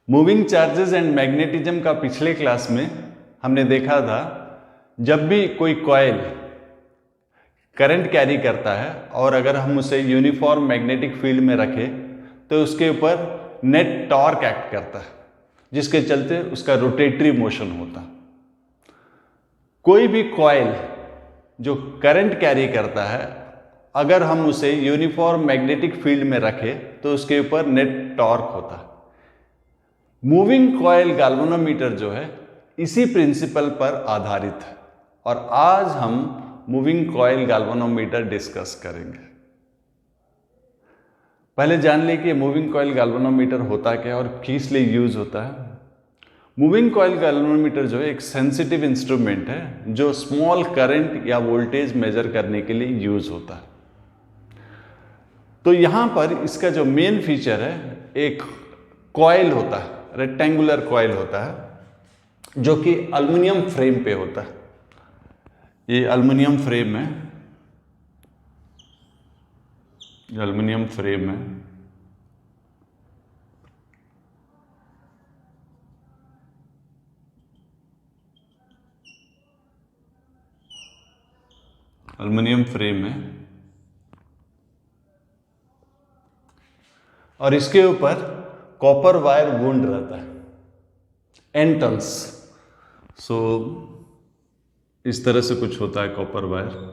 Moving charges and magnetism का पिछले class में हमने देखा था, जब भी कोई कॉइल करंट कैरी करता है और अगर हम उसे यूनिफॉर्म मैग्नेटिक फील्ड में रखें तो उसके ऊपर नेट टॉर्क एक्ट करता है, जिसके चलते उसका रोटेटरी मोशन होता है। कोई भी कॉइल जो करंट कैरी करता है, अगर हम उसे यूनिफॉर्म मैग्नेटिक फील्ड में रखें तो उसके ऊपर नेट टॉर्क होता है। मूविंग कॉइल गैल्वेनोमीटर जो है इसी प्रिंसिपल पर आधारित है और आज हम मूविंग कॉइल गैल्वेनोमीटर डिस्कस करेंगे। पहले जान लें कि मूविंग कॉइल गैल्वेनोमीटर होता क्या और किस लिए यूज होता है। मूविंग कॉइल गैल्वेनोमीटर जो है एक सेंसिटिव इंस्ट्रूमेंट है जो स्मॉल करंट या वोल्टेज मेजर करने के लिए यूज होता है। तो यहां पर इसका जो मेन फीचर है, एक कॉइल होता है, रेक्टेंगुलर कॉइल होता है जो कि एल्युमिनियम फ्रेम पे होता है। ये एल्युमिनियम फ्रेम है, एल्युमिनियम फ्रेम है। एल्युमिनियम फ्रेम है और इसके ऊपर कॉपर वायर वुंड रहता है, एन टर्न्स। सो इस तरह से कुछ होता है कॉपर वायर।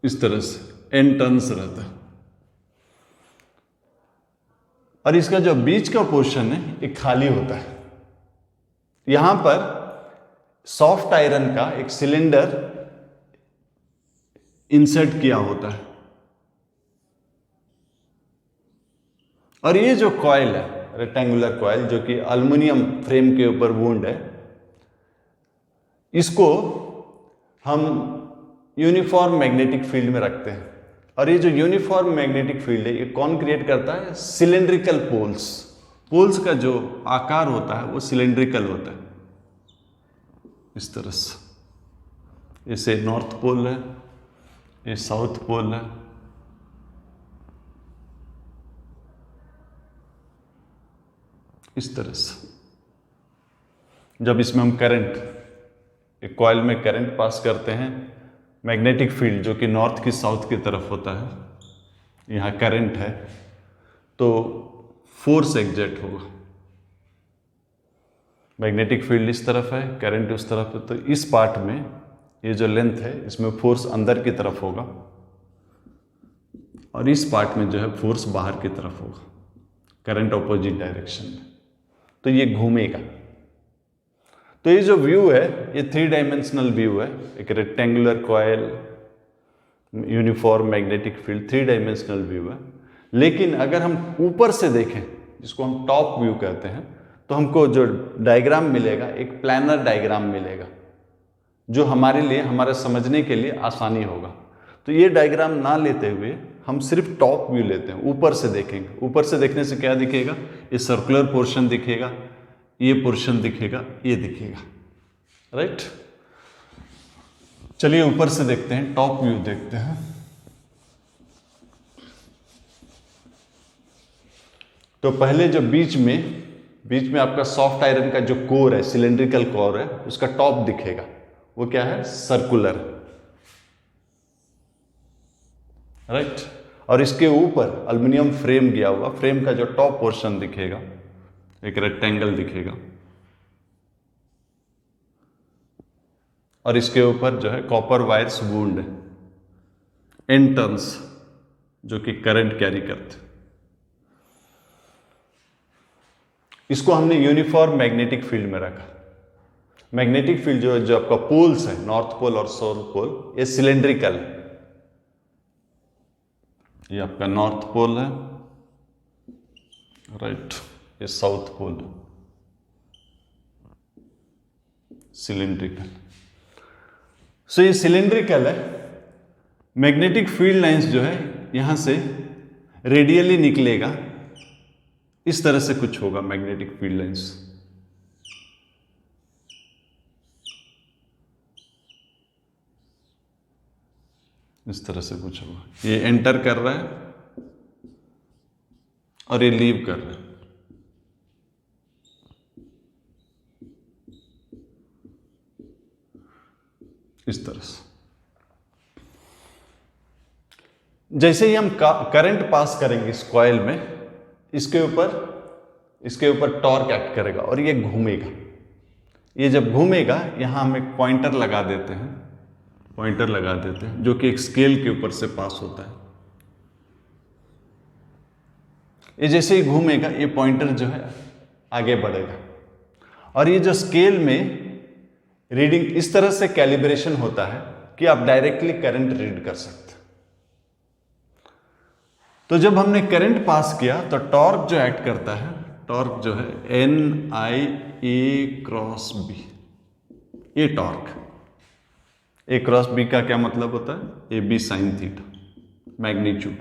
इस तरह से एन टर्न्स रहता है और इसका जो बीच का पोर्शन है एक खाली होता है। यहां पर सॉफ्ट आयरन का एक सिलेंडर इंसर्ट किया होता है और ये जो कॉइल है, रेक्टेंगुलर कॉइल जो कि एल्युमिनियम फ्रेम के ऊपर वुंड है, इसको हम यूनिफॉर्म मैग्नेटिक फील्ड में रखते हैं। और ये जो यूनिफॉर्म मैग्नेटिक फील्ड है ये कौन क्रिएट करता है? Cylindrical poles. पोल्स का जो आकार होता है वो सिलेंड्रिकल होता है, इस तरह से। इसे नॉर्थ पोल है, ये साउथ पोल है। इस तरह से जब इसमें हम करंट, एक कॉइल में करंट पास करते हैं, मैग्नेटिक फील्ड जो कि नॉर्थ की साउथ की तरफ होता है, यहाँ करंट है तो फोर्स एग्जर्ट होगा। मैग्नेटिक फील्ड इस तरफ है, करंट उस तरफ है, तो इस पार्ट में ये जो लेंथ है इसमें फोर्स अंदर की तरफ होगा और इस पार्ट में जो है फोर्स बाहर की तरफ होगा, करंट ऑपोजिट डायरेक्शन में। तो ये घूमेगा। तो ये जो व्यू है ये 3 डायमेंशनल व्यू है। एक rectangular coil, uniform magnetic field, 3 dimensional view है। लेकिन अगर हम ऊपर से देखें, जिसको हम टॉप व्यू कहते हैं, तो हमको जो डायग्राम मिलेगा एक प्लानर डायग्राम मिलेगा जो हमारे लिए, हमारे समझने के लिए आसानी होगा। तो ये डायग्राम ना लेते हुए हम सिर्फ टॉप व्यू लेते हैं, ऊपर से देखेंगे। ऊपर से देखने से क्या दिखेगा? ये सर्कुलर पोर्शन दिखेगा, ये पोर्शन दिखेगा, ये दिखेगा, राइट। चलिए ऊपर से देखते हैं, टॉप व्यू देखते हैं। तो पहले जो बीच में आपका सॉफ्ट आयरन का जो कोर है, सिलेंड्रिकल कोर है, उसका टॉप दिखेगा। वो क्या है? Circular, right. और इसके ऊपर एल्युमिनियम फ्रेम गया हुआ, फ्रेम का जो टॉप पोर्शन दिखेगा एक रेक्टेंगल दिखेगा और इसके ऊपर जो है कॉपर वायर्स वुंड है, एन टर्न्स जो कि करंट कैरी करते। इसको हमने यूनिफॉर्म मैग्नेटिक फील्ड में रखा। मैग्नेटिक फील्ड जो आपका पोल्स है, नॉर्थ पोल और साउथ पोल, ये सिलेंड्रिकल है। ये आपका नॉर्थ पोल है, राइट। ये साउथ पोल, सिलेंड्रिकल। सो ये सिलेंड्रिकल है। मैग्नेटिक फील्ड लाइंस जो है यहां से रेडियली निकलेगा, इस तरह से कुछ होगा मैग्नेटिक फील्ड लाइंस। इस तरह से पूछा हुआ, ये एंटर कर रहा है और ये लीव कर रहा है। इस तरह से जैसे ही हम करंट पास करेंगे इस कॉइल में, इसके ऊपर टॉर्क एक्ट करेगा और ये घूमेगा। ये जब घूमेगा, यहां हम एक पॉइंटर लगा देते हैं जो कि एक स्केल के ऊपर से पास होता है। ये जैसे ही घूमेगा, ये पॉइंटर जो है आगे बढ़ेगा और ये जो स्केल में रीडिंग इस तरह से कैलिब्रेशन होता है कि आप डायरेक्टली करंट रीड कर सकते हैं। तो जब हमने करंट पास किया तो टॉर्क जो एक्ट करता है, टॉर्क जो है NIA क्रॉस B, ये टॉर्क। A क्रॉस B का क्या मतलब होता है? AB sine theta, magnitude.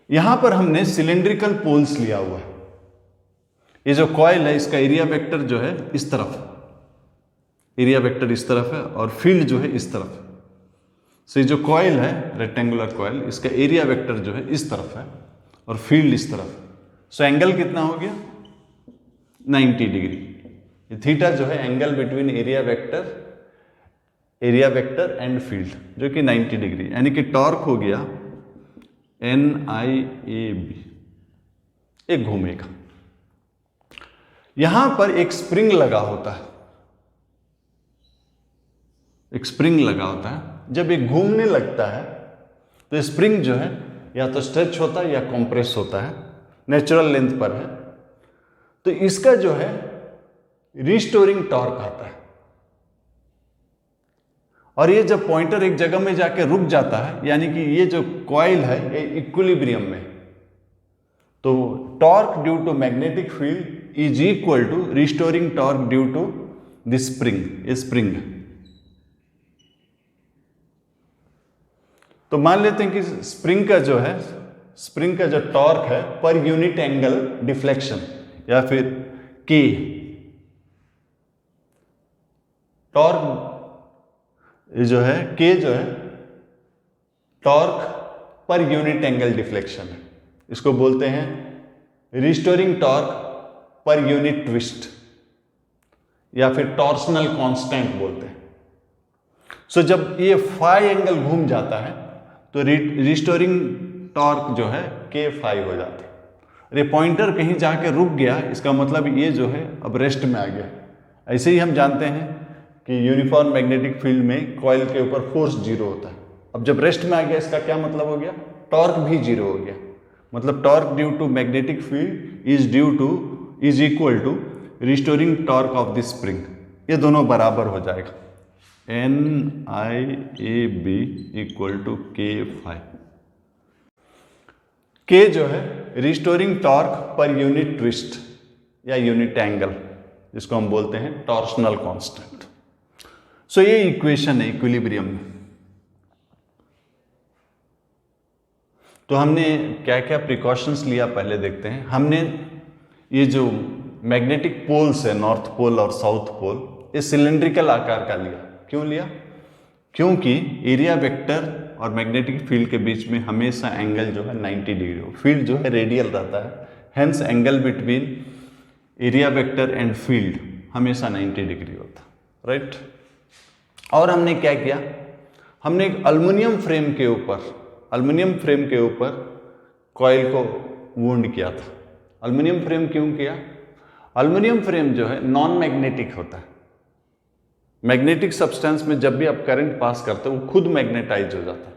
यहां पर हमने सिलेंड्रिकल पोल्स लिया हुआ है। ये जो कॉइल है, इसका एरिया वेक्टर जो है इस तरफ, एरिया वेक्टर इस तरफ है और फील्ड जो है इस तरफ है। सो ये जो कॉइल है, रेक्टेंगुलर कॉइल, इसका एरिया वेक्टर जो है इस तरफ है और फील्ड इस तरफ है। सो एंगल कितना हो गया? 90 डिग्री। ये थीटा जो है angle between area vector and field, जो कि 90 डिग्री, यानी कि टॉर्क हो गया NIAB। एक घूमेगा। यहां पर एक स्प्रिंग लगा होता है, एक स्प्रिंग लगा होता है। जब ये घूमने लगता है तो स्प्रिंग जो है या तो स्ट्रेच होता है या कंप्रेस होता है, नेचुरल लेंथ पर है। तो इसका जो है रिस्टोरिंग टॉर्क आता है और ये जब पॉइंटर एक जगह में जाके रुक जाता है, यानी कि ये जो कॉइल है ये इक्विलिब्रियम में, तो torque due to magnetic field is equal to restoring torque due to this spring, ये स्प्रिंग। तो मान लेते हैं कि स्प्रिंग का जो टॉर्क है पर यूनिट एंगल डिफ्लेक्शन, या फिर के, टॉर्क जो है के जो है torque per unit angle deflection है। इसको बोलते हैं restoring torque per unit twist, या फिर टॉर्सनल कांस्टेंट बोलते हैं। सो जब ये फाई एंगल घूम जाता है तो रिस्टोरिंग टॉर्क जो है के फाई हो जाता है। अरे पॉइंटर कहीं जाके रुक गया, इसका मतलब ये जो है अब रेस्ट में आ गया। ऐसे ही हम जानते हैं कि यूनिफॉर्म मैग्नेटिक फील्ड में कॉइल के ऊपर फोर्स 0 होता है। अब जब रेस्ट में आ गया, इसका क्या मतलब हो गया? टॉर्क भी 0 हो गया। मतलब torque due to magnetic field is equal to restoring torque of this spring. ये दोनों बराबर हो जाएगा, NIAB equal to K phi. K जो है restoring torque per unit twist या यूनिट एंगल, जिसको हम बोलते हैं टॉर्सनल कांस्टेंट। सो ये इक्वेशन है इक्विलिब्रियम में। तो हमने क्या क्या प्रिकॉशंस लिया पहले देखते हैं। हमने ये जो मैग्नेटिक पोल्स है, नॉर्थ पोल और साउथ पोल, ये सिलेंड्रिकल आकार का लिया। क्यों लिया? क्योंकि एरिया वेक्टर और मैग्नेटिक फील्ड के बीच में हमेशा एंगल जो है 90 डिग्री हो। फील्ड जो है रेडियल रहता है, hence angle between area vector and field हमेशा 90 डिग्री होता, राइट। और हमने क्या किया, हमने एक एल्युमिनियम फ्रेम के ऊपर कॉइल को वुंड किया था। एल्युमिनियम फ्रेम क्यों किया? एल्युमिनियम फ्रेम जो है नॉन मैग्नेटिक होता है। मैग्नेटिक सब्सटेंस में जब भी आप करंट पास करते हो वो खुद मैग्नेटाइज हो जाता है,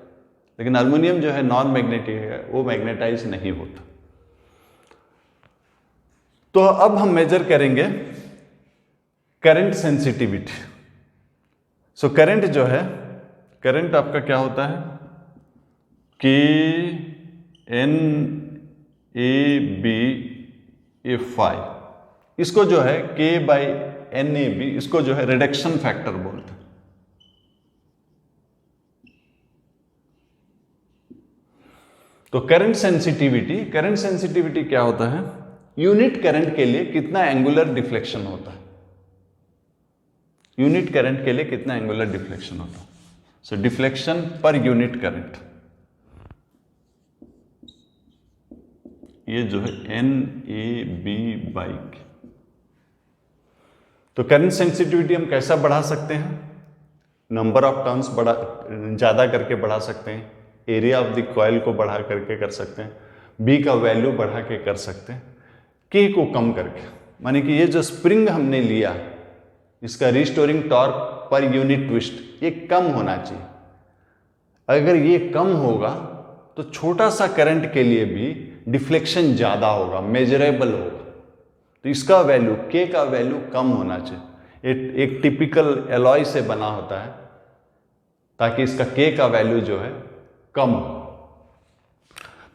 लेकिन एल्युमिनियम जो है नॉन मैग्नेटिक है, वो मैग्नेटाइज नहीं होता। तो अब हम मेजर करेंगे करंट सेंसिटिविटी। सो करंट जो है, करंट आपका क्या होता है कि NABA5, इसको जो है K/NAB, इसको जो है रिडक्शन फैक्टर बोलते हैं। तो करंट सेंसिटिविटी क्या होता है? यूनिट करंट के लिए कितना एंगुलर डिफ्लेक्शन होता है, यूनिट करंट के लिए कितना एंगुलर डिफ्लेक्शन होता है। सो डिफ्लेक्शन पर यूनिट करंट, ये जो है NAB/K। तो करंट सेंसिटिविटी हम कैसा बढ़ा सकते हैं? नंबर ऑफ टर्न्स ज़्यादा करके बढ़ा सकते हैं, एरिया ऑफ द कॉइल को बढ़ा करके कर सकते हैं, बी का वैल्यू बढ़ा के कर सकते हैं, के को कम करके। माने कि ये जो स्प्रिंग हमने लिया, इसका restoring torque per unit twist ये कम होना चाहिए। अगर ये कम होगा तो छोटा सा करंट के लिए भी डिफ्लेक्शन ज़्यादा होगा, मेजरेबल होगा। तो इसका वैल्यू, के का वैल्यू कम होना चाहिए। एक टिपिकल एलॉय से बना होता है ताकि इसका के का वैल्यू जो है कम हो।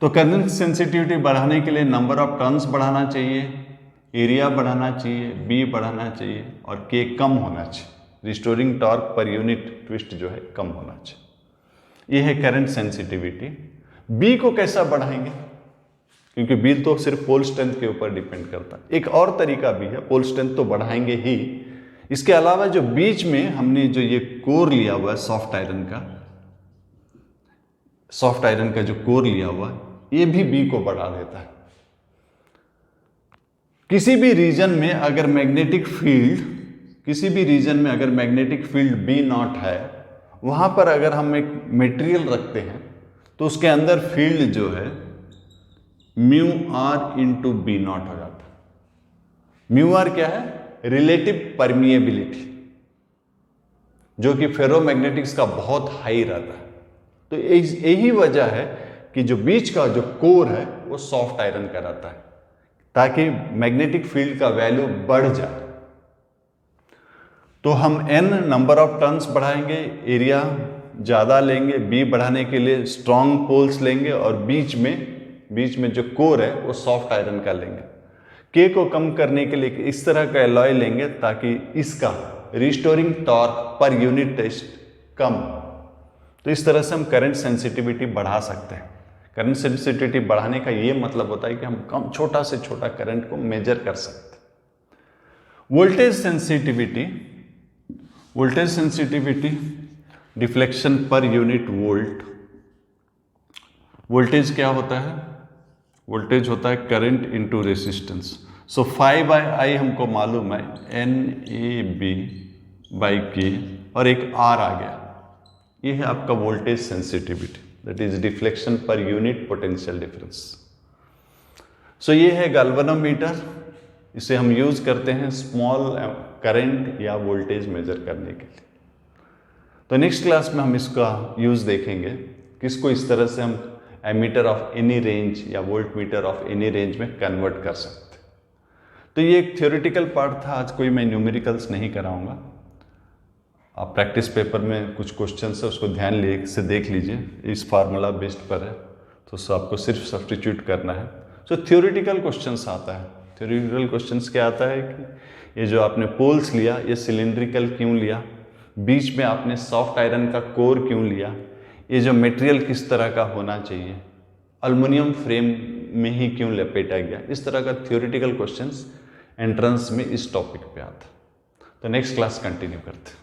तो करंट सेंसिटिविटी बढ़ाने के लिए नंबर ऑफ टर्न्स बढ़ाना चाहिए, एरिया बढ़ाना चाहिए, बी बढ़ाना चाहिए और के कम होना चाहिए। Restoring torque per unit twist जो है कम होना चाहिए। यह है करंट सेंसिटिविटी। बी को कैसा बढ़ाएंगे? क्योंकि बी तो सिर्फ पोल स्ट्रेंथ के ऊपर डिपेंड करता है। एक और तरीका भी है, पोल स्ट्रेंथ तो बढ़ाएंगे ही, इसके अलावा जो बीच में हमने जो ये कोर लिया हुआ है सॉफ्ट आयरन का जो कोर लिया हुआ है, ये भी बी को बढ़ा देता है। किसी भी रीजन में अगर मैग्नेटिक फील्ड बी नॉट है, वहां पर अगर हम एक मटेरियल रखते हैं तो उसके अंदर फील्ड जो है mu R into B naught हो जाता है। म्यू आर क्या है? रिलेटिव परमिएबिलिटी, जो कि फेरोमैग्नेटिक्स का बहुत हाई रहता है। तो यही वजह है कि जो बीच का जो कोर है वो सॉफ्ट आयरन का रहता है, ताकि मैग्नेटिक फील्ड का वैल्यू बढ़ जाए। तो हम n नंबर ऑफ टर्न्स बढ़ाएंगे, एरिया ज़्यादा लेंगे, बी बढ़ाने के लिए स्ट्रॉन्ग पोल्स लेंगे और बीच में जो कोर है वो सॉफ्ट आयरन का लेंगे। के को कम करने के लिए इस तरह का एलॉय लेंगे ताकि इसका restoring torque per unit twist कम। तो इस तरह से हम करंट सेंसिटिविटी बढ़ा सकते हैं। करंट सेंसिटिविटी बढ़ाने का ये मतलब होता है कि हम छोटा से छोटा करंट को मेजर कर सकते हैं। Voltage sensitivity deflection per unit volt. Voltage क्या होता है? वोल्टेज होता है करंट इनटू रेसिस्टेंस। सो 5/I हमको मालूम है, NAB/K और एक R आ गया। ये है आपका voltage sensitivity, that is deflection per unit potential difference. So ये है गैल्वेनोमीटर। इसे हम यूज करते हैं स्मॉल करंट या वोल्टेज मेजर करने के लिए। तो नेक्स्ट क्लास में हम इसका यूज देखेंगे, किसको इस तरह से हम एमीटर ऑफ एनी रेंज या volt meter of any range में कन्वर्ट कर सकते। तो ये एक थ्योरेटिकल पार्ट था, आज कोई मैं न्यूमेरिकल्स नहीं कराऊंगा। आप प्रैक्टिस पेपर में कुछ क्वेश्चंस है उसको ध्यान से देख लीजिए, इस फार्मूला बेस्ड पर है, तो उससे आपको सिर्फ सब्स्टिट्यूट करना है। सो थ्योरेटिकल क्वेश्चंस आता है। थ्योरेटिकल क्वेश्चंस क्या आता है कि ये जो आपने पोल्स लिया ये सिलिंड्रिकल क्यों लिया, बीच में आपने सॉफ्ट आयरन का कोर क्यों लिया, ये जो मटेरियल किस तरह का होना चाहिए, एल्युमिनियम फ्रेम में ही क्यों लपेटा गया। इस तरह का थ्योरेटिकल क्वेश्चंस एंट्रेंस में इस टॉपिक पे आता है। तो नेक्स्ट क्लास कंटिन्यू करते हैं।